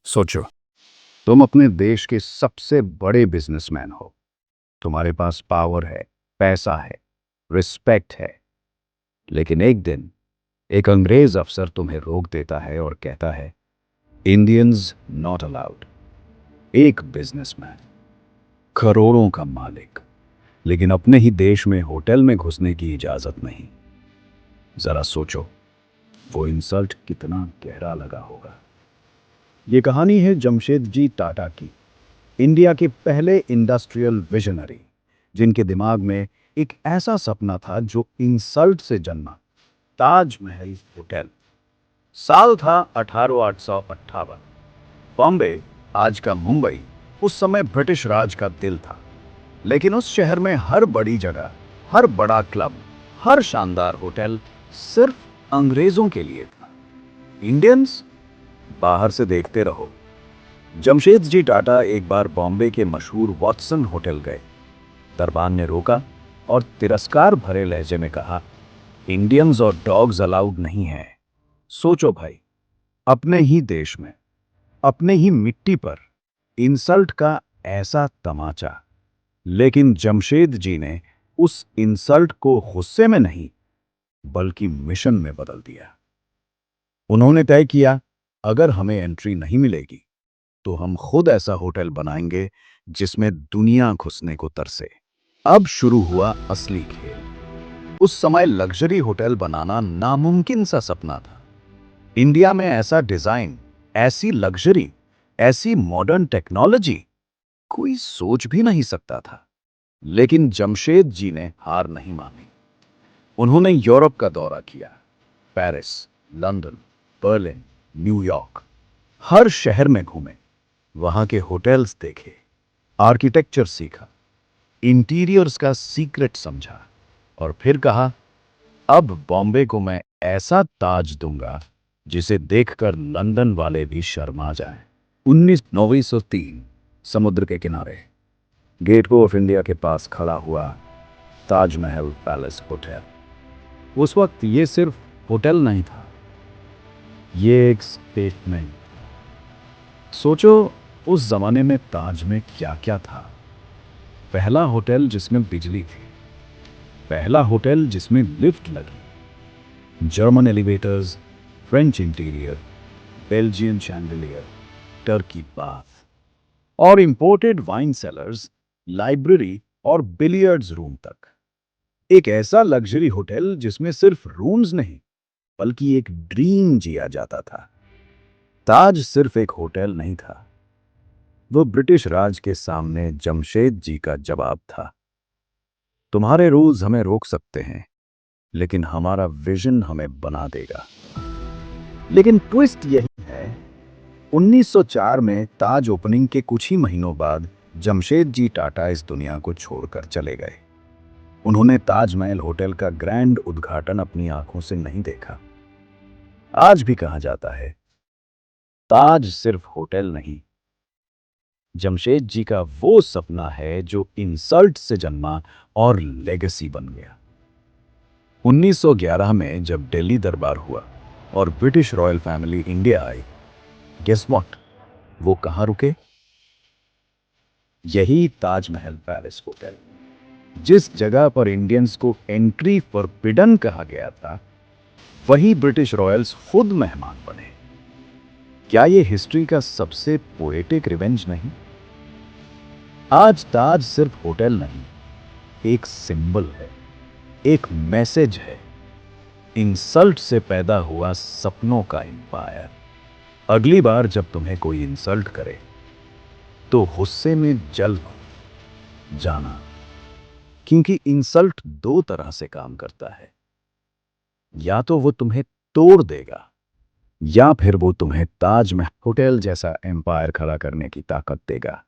सोचो, तुम अपने देश के सबसे बड़े बिजनेसमैन हो। तुम्हारे पास पावर है, पैसा है, रिस्पेक्ट है। लेकिन एक दिन एक अंग्रेज अफसर तुम्हें रोक देता है और कहता है, इंडियंस नॉट अलाउड। एक बिजनेसमैन, करोड़ों का मालिक, लेकिन अपने ही देश में होटल में घुसने की इजाजत नहीं। जरा सोचो, वो इंसल्ट कितना गहरा लगा होगा। ये कहानी है जमशेदजी टाटा की, इंडिया के पहले इंडस्ट्रियल विजनरी, जिनके दिमाग में एक ऐसा सपना था जो इंसल्ट से जन्मा। ताजमहल होटल। साल था 1858। बॉम्बे, आज का मुंबई, उस समय ब्रिटिश राज का दिल था। लेकिन उस शहर में हर बड़ी जगह, हर बड़ा क्लब, हर शानदार होटल सिर्फ अंग्रेजों के लिए था। इंडियंस बाहर से देखते रहो। जमशेदजी टाटा एक बार बॉम्बे के मशहूर वॉटसन होटल गए। दरबान ने रोका और तिरस्कार भरे लहजे में कहा, इंडियंस और डॉग्स अलाउड नहीं है। सोचो भाई, अपने ही देश में, अपने ही मिट्टी पर इंसल्ट का ऐसा तमाचा। लेकिन जमशेद जी ने उस इंसल्ट को गुस्से में नहीं, बल्कि मिशन में बदल दिया। उन्होंने तय किया, अगर हमें एंट्री नहीं मिलेगी तो हम खुद ऐसा होटल बनाएंगे जिसमें दुनिया घुसने को तरसे। अब शुरू हुआ असली खेल। उस समय लग्जरी होटल बनाना नामुमकिन सा सपना था। इंडिया में ऐसा डिजाइन, ऐसी लग्जरी, ऐसी मॉडर्न टेक्नोलॉजी कोई सोच भी नहीं सकता था। लेकिन जमशेद जी ने हार नहीं मानी। उन्होंने यूरोप का दौरा किया। पेरिस, लंदन, बर्लिन, न्यूयॉर्क, हर शहर में घूमे। वहां के होटल्स देखे, आर्किटेक्चर सीखा, इंटीरियर्स का सीक्रेट समझा और फिर कहा, अब बॉम्बे को मैं ऐसा ताज दूंगा जिसे देखकर लंदन वाले भी शर्मा जाएं। 1903 समुद्र के किनारे, गेट ऑफ इंडिया के पास खड़ा हुआ ताजमहल पैलेस होटल। उस वक्त ये सिर्फ होटल नहीं था, ये एक स्टेटमेंट। सोचो, उस जमाने में ताज में क्या क्या था। पहला होटल जिसमें बिजली थी, पहला होटल जिसमें लिफ्ट लगी, German elevators, French interior, Belgian chandelier, Turkey bath और इंपोर्टेड वाइन सेलर्स, लाइब्रेरी और बिलियर्ड्स रूम तक। एक ऐसा लग्जरी होटल जिसमें सिर्फ रूम्स नहीं, बल्कि एक ड्रीम जिया जाता था। ताज सिर्फ एक होटल नहीं था, वो ब्रिटिश राज के सामने जमशेद जी का जवाब था। तुम्हारे रूल्स हमें रोक सकते हैं, लेकिन हमारा विजन हमें बना देगा। लेकिन ट्विस्ट यही है, 1904 में ताज ओपनिंग के कुछ ही महीनों बाद जमशेद जी टाटा इस दुनिया को छोड़कर चले गए। उन्होंने ताजमहल होटल का ग्रैंड उद्घाटन अपनी आंखों से नहीं देखा। आज भी कहा जाता है, ताज सिर्फ होटल नहीं, जमशेद जी का वो सपना है जो इंसल्ट से जन्मा और लेगेसी बन गया। 1911 में जब दिल्ली दरबार हुआ और ब्रिटिश रॉयल फैमिली इंडिया आई, गेस व्हाट, वो कहां रुके? यही ताजमहल पैलेस होटल। जिस जगह पर इंडियंस को एंट्री फॉरबिडन कहा गया था, वही ब्रिटिश रॉयल्स खुद मेहमान बने। क्या ये हिस्ट्री का सबसे पोएटिक रिवेंज नहीं? आज ताज सिर्फ होटल नहीं, एक सिंबल है, एक मैसेज है। इंसल्ट से पैदा हुआ सपनों का एम्पायर। अगली बार जब तुम्हें कोई इंसल्ट करे, तो गुस्से में जल जाना, क्योंकि इंसल्ट दो तरह से काम करता है। या तो वो तुम्हें तोड़ देगा, या फिर वो तुम्हें ताजमहल होटल जैसा एम्पायर खड़ा करने की ताकत देगा।